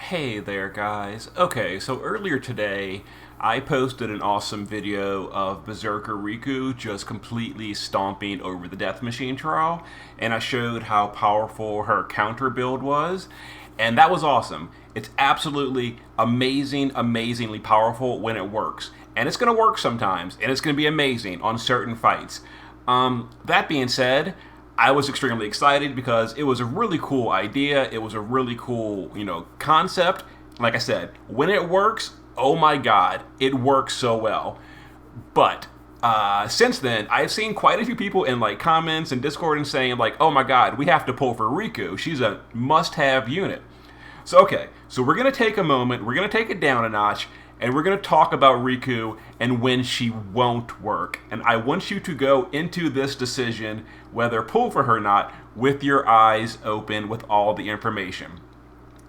Hey there, guys. Okay, so earlier today, I posted an awesome video of Berserker Riku just completely stomping over the Death Machine trial, and I showed how powerful her counter build was, and that was awesome. It's absolutely amazing, amazingly powerful when it works. And it's going to work sometimes, and it's going to be amazing on certain fights. That being said, I was extremely excited because it was a really cool idea. It was a really cool, concept. Like I said, when it works, oh my god, it works so well. But since then, I've seen quite a few people in like comments and Discord and saying like, "Oh my god, we have to pull for Riku. She's a must-have unit." So we're gonna take a moment. We're gonna take it down a notch, and we're going to talk about Riku and when she won't work. And I want you to go into this decision, whether pull for her or not, with your eyes open with all the information.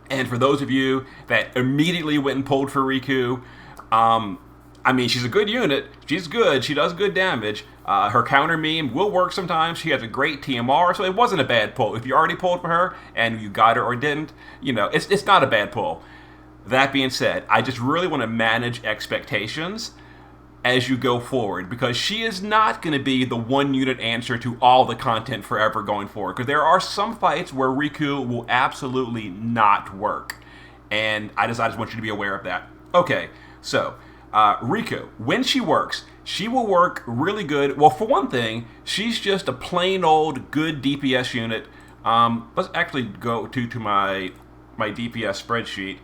And for those of you that immediately went and pulled for Riku, she's a good unit. She's good. She does good damage. Her counter meme will work sometimes. She has a great TMR, so it wasn't a bad pull. If you already pulled for her and you got her or didn't, it's not a bad pull. That being said, I just really want to manage expectations as you go forward, because she is not going to be the one unit answer to all the content forever going forward, because there are some fights where Riku will absolutely not work, and I just want you to be aware of that. Okay, so Riku, when she works, she will work really good. Well, for one thing, she's just a plain old good DPS unit. Let's actually go to my DPS spreadsheet.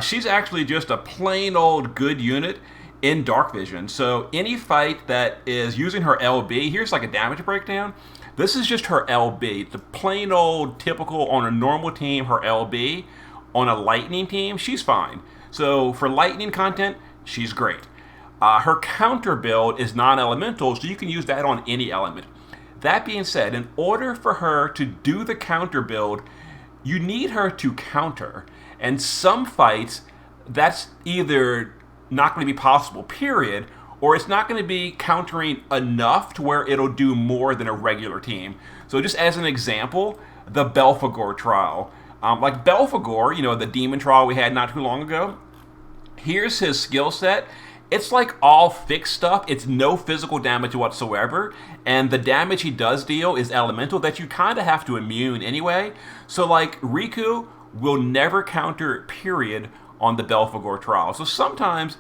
She's actually just a plain old good unit in Dark Vision. So any fight that is using her LB, here's like a damage breakdown. This is just her LB. The plain old typical on a normal team, her LB. On a lightning team, she's fine. So for lightning content, she's great. Her counter build is non-elemental, so you can use that on any element. That being said, in order for her to do the counter build, you need her to counter. And some fights, that's either not going to be possible, period, or it's not going to be countering enough to where it'll do more than a regular team. So just as an example, the Belphegor trial. Like Belphegor, the demon trial we had not too long ago, here's his skill set. It's like all fixed stuff. It's no physical damage whatsoever. And the damage he does deal is elemental that you kind of have to immune anyway. So like Riku will never counter, period, on the Belphegor trial. So sometimes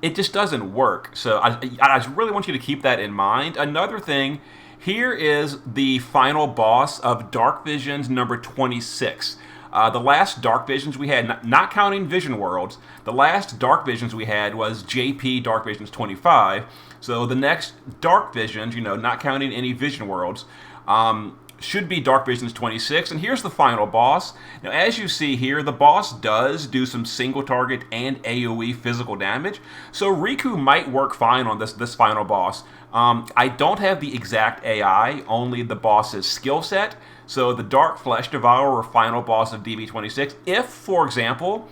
it just doesn't work. So I just really want you to keep that in mind. Another thing, here is the final boss of Dark Visions number 26. The last Dark Visions we had, not counting Vision Worlds, the last Dark Visions we had was JP Dark Visions 25. So the next Dark Visions, not counting any Vision Worlds, should be Dark Visions 26, and here's the final boss. Now, as you see here, the boss does do some single target and AoE physical damage, so Riku might work fine on this final boss. I don't have the exact AI, only the boss's skill set, so the Dark Flesh Devourer, final boss of DB26, if, for example,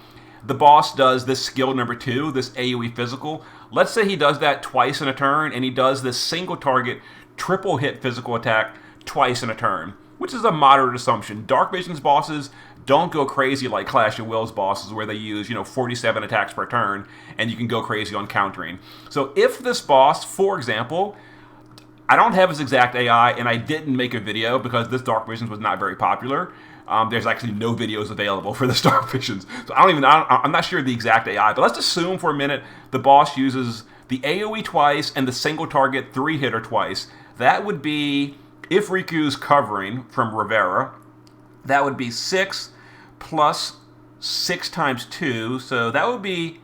the boss does this skill number 2, this AoE physical, let's say he does that twice in a turn, and he does this single target, triple hit physical attack twice in a turn, which is a moderate assumption. Dark Vision's bosses don't go crazy like Clash of Wills bosses where they use, 47 attacks per turn, and you can go crazy on countering. So if this boss, for example, I don't have his exact AI, and I didn't make a video because this Dark Visions was not very popular. There's actually no videos available for this Dark Visions. So I'm not sure the exact AI, but let's assume for a minute the boss uses the AoE twice and the single target 3-hitter twice. That would be, if Riku's covering from Rivera, that would be 6 plus 6 times 2, so that would be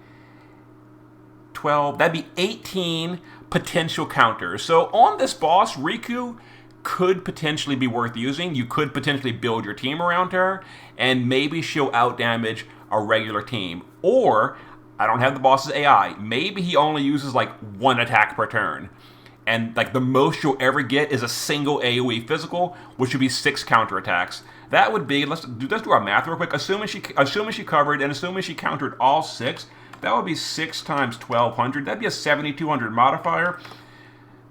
12. That'd be 18 potential counters. So on this boss, Riku could potentially be worth using. You could potentially build your team around her, and maybe she'll outdamage a regular team. Or, I don't have the boss's AI, maybe he only uses like 1 attack per turn. And like the most you'll ever get is a single AoE physical, which would be 6 counterattacks. That would be, let's do our math real quick. Assuming she covered and assuming she countered all 6, that would be 6 times 1200. That'd be a 7200 modifier.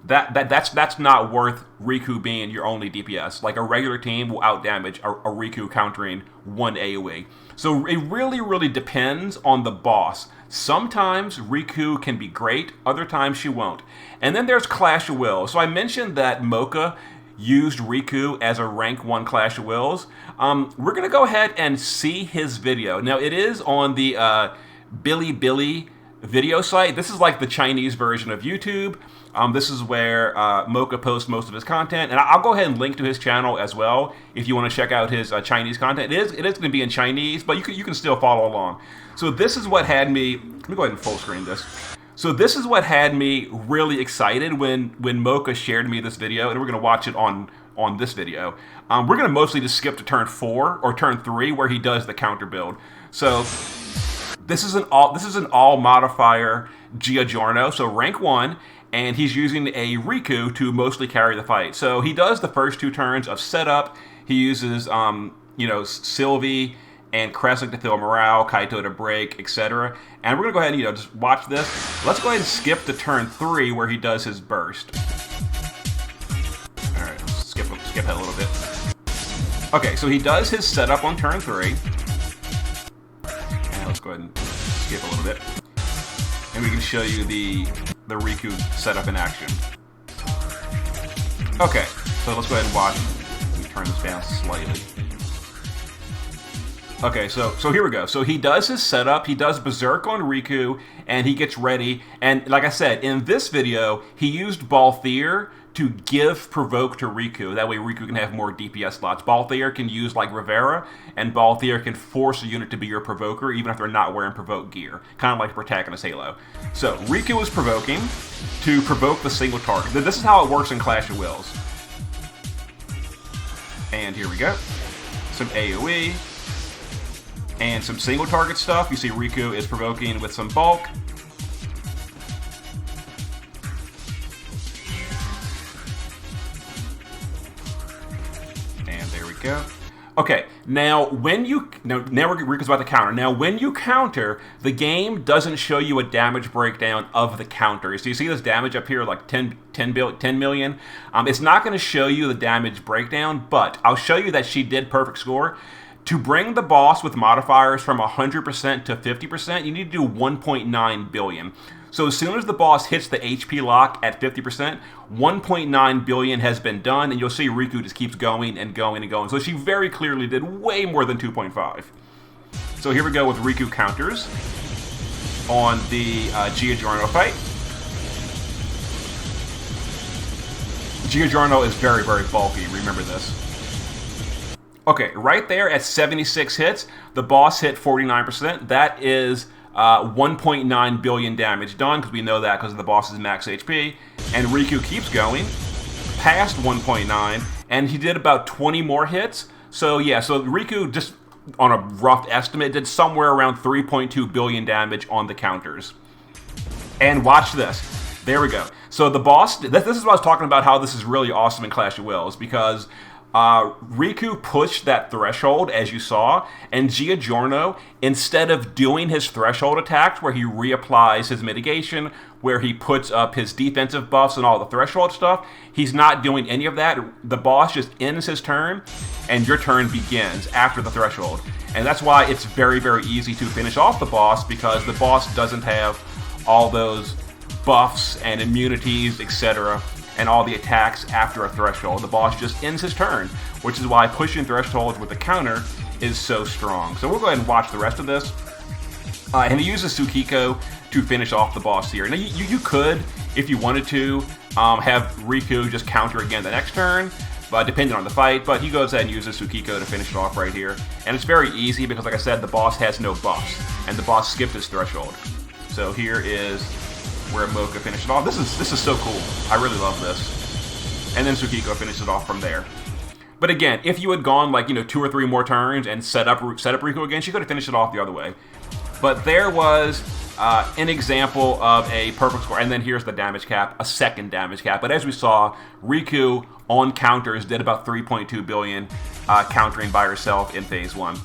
that's not worth Riku being your only DPS. Like, a regular team will outdamage a Riku countering one AoE. So it really depends on the boss. Sometimes Riku can be great, other times she won't. And then there's Clash of Wills. So I mentioned that Mocha used Riku as a rank 1 Clash of Wills. We're going to go ahead and see his video. Now, it is on the Bilibili video site. This is like the Chinese version of YouTube. This is where Mocha posts most of his content, and I'll go ahead and link to his channel as well if you want to check out his Chinese content. It is going to be in Chinese, but you can still follow along. So this is what had me. Let me go ahead and full screen this. So this is what had me really excited when Mocha shared me this video, and we're going to watch it on this video. We're going to mostly just skip to turn 4 or turn 3 where he does the counter build. So this is an all modifier Giorno, so rank 1. And he's using a Riku to mostly carry the fight. So he does the first 2 turns of setup. He uses, Sylvie and Crescent to fill morale, Kaito to break, etc. And we're gonna go ahead and just watch this. Let's go ahead and skip to turn 3 where he does his burst. All right, let's skip ahead a little bit. Okay, so he does his setup on turn 3. And let's go ahead and skip a little bit. And we can show you the Riku setup in action. Okay, so let's go ahead and watch. Let me turn this down slightly. Okay, so here we go. So he does his setup, he does Berserk on Riku, and he gets ready. And like I said, in this video, he used Balthier to give Provoke to Riku. That way Riku can have more DPS slots. Balthier can use like Rivera, and Balthier can force a unit to be your Provoker even if they're not wearing Provoke gear. Kind of like Protagonist Halo. So Riku is provoking to provoke the single target. This is how it works in Clash of Wills. And here we go. Some AoE. And some single target stuff. You see Riku is provoking with some bulk. Go. Okay, now Riku's about to counter. Now, when you counter, the game doesn't show you a damage breakdown of the counter. So you see this damage up here, like 10 million. It's not going to show you the damage breakdown, but I'll show you that she did perfect score. To bring the boss with modifiers from 100% to 50%, you need to do 1.9 billion. So as soon as the boss hits the HP lock at 50%, 1.9 billion has been done, and you'll see Riku just keeps going and going and going. So she very clearly did way more than 2.5. So here we go with Riku counters on the Giorno fight. Giorno is very bulky, remember this. Okay, right there at 76 hits, the boss hit 49%. That is 1.9 billion damage done, because we know that because of the boss's max HP. And Riku keeps going past 1.9, and he did about 20 more hits. So yeah, so Riku, just on a rough estimate, did somewhere around 3.2 billion damage on the counters. And watch this. There we go. So the boss, this is what I was talking about, how this is really awesome in Clash of Wills, because Riku pushed that threshold, as you saw, and Giorno, instead of doing his threshold attacks where he reapplies his mitigation, where he puts up his defensive buffs and all the threshold stuff, he's not doing any of that. The boss just ends his turn, and your turn begins after the threshold. And that's why it's very easy to finish off the boss, because the boss doesn't have all those buffs and immunities, etc., and all the attacks after a threshold. The boss just ends his turn, which is why pushing thresholds with the counter is so strong. So we'll go ahead and watch the rest of this. And he uses Tsukiko to finish off the boss here. Now you could, if you wanted to, have Riku just counter again the next turn, depending on the fight, but he goes ahead and uses Tsukiko to finish it off right here. And it's very easy because, like I said, the boss has no buffs, and the boss skipped his threshold. So here is where Mocha finished it off. This is so cool. I really love this. And then Tsukiko finished it off from there. But again, if you had gone like 2 or 3 more turns and set up Riku again, she could have finished it off the other way. But there was an example of a perfect score. And then here's the damage cap, a second damage cap. But as we saw, Riku on counters did about 3.2 billion countering by herself in phase 1.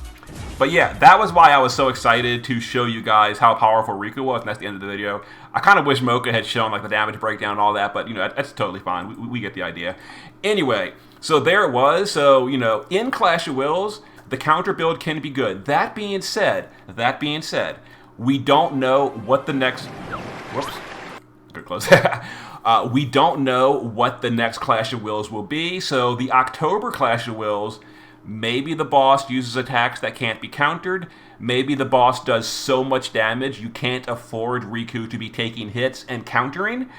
But yeah, that was why I was so excited to show you guys how powerful Riku was, and that's the end of the video. I kind of wish Mocha had shown like the damage breakdown and all that, but you know, that's totally fine. We get the idea. Anyway, so there it was. So, you know, in Clash of Wills, the counter build can be good. That being said, we don't know what the next... Whoops. Good close. We don't know what the next Clash of Wills will be. So the October Clash of Wills, maybe the boss uses attacks that can't be countered. Maybe the boss does so much damage you can't afford Riku to be taking hits and countering.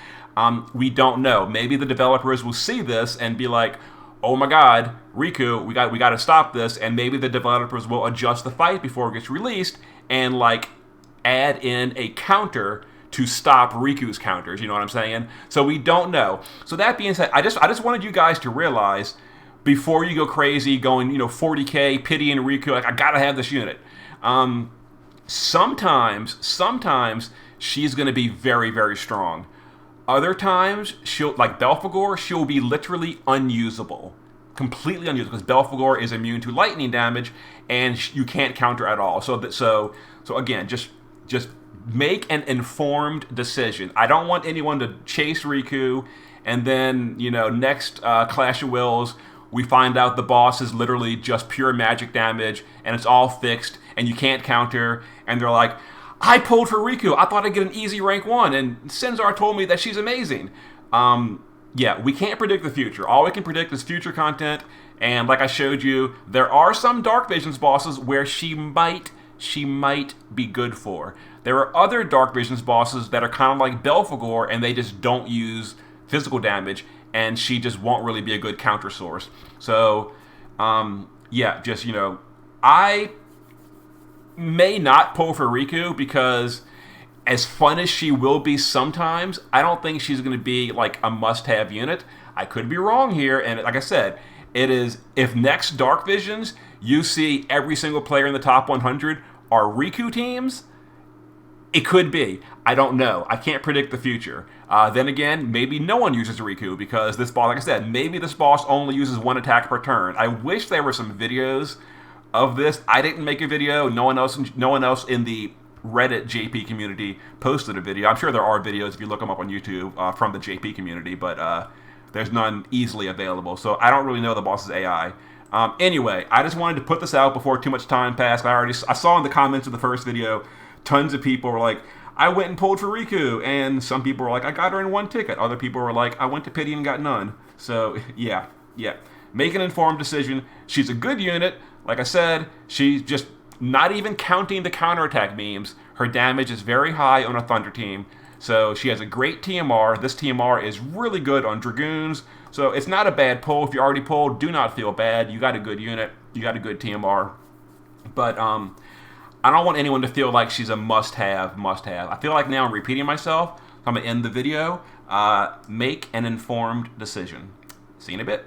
We don't know. Maybe the developers will see this and be like, oh my god, Riku, we got to stop this. And maybe the developers will adjust the fight before it gets released and like add in a counter to stop Riku's counters. You know what I'm saying? So we don't know. So that being said, I just wanted you guys to realize before you go crazy going, you know, 40k pitying Riku, like I gotta have this unit. Sometimes she's gonna be very, very strong. Other times, she'll, like Belphegor, she'll be literally unusable. Completely unusable, because Belphegor is immune to lightning damage, and you can't counter at all. So again, just make an informed decision. I don't want anyone to chase Riku, and then, you know, next Clash of Wills, we find out the boss is literally just pure magic damage, and it's all fixed, and you can't counter, and they're like, I pulled for Riku. I thought I'd get an easy rank 1, and Senzar told me that she's amazing. Yeah, we can't predict the future. All we can predict is future content, and like I showed you, there are some Dark Visions bosses where she might be good for. There are other Dark Visions bosses that are kind of like Belphegor, and they just don't use physical damage, and she just won't really be a good counter source. So, yeah, just, you know, I may not pull for Riku because as fun as she will be sometimes, I don't think she's going to be like a must-have unit. I could be wrong here, and like I said, it is, if next Dark Visions you see every single player in the top 100 are Riku teams, it could be. I don't know. I can't predict the future. Then again, maybe no one uses Riku because this boss, like I said, maybe this boss only uses one attack per turn. I wish there were some videos of this. I didn't make a video. No one else in the Reddit JP community posted a video. I'm sure there are videos if you look them up on YouTube from the JP community, but there's none easily available. So I don't really know the boss's AI. Anyway, I just wanted to put this out before too much time passed. I saw in the comments of the first video, tons of people were like, I went and pulled for Riku, and some people were like, I got her in one ticket. Other people were like, I went to pity and got none. So yeah. Make an informed decision. She's a good unit. Like I said, she's just not even counting the counterattack memes. Her damage is very high on a Thunder team. So she has a great TMR. This TMR is really good on Dragoons. So it's not a bad pull. If you already pulled, do not feel bad. You got a good unit. You got a good TMR. But I don't want anyone to feel like she's a must-have. I feel like now I'm repeating myself. So I'm going to end the video. Make an informed decision. See you in a bit.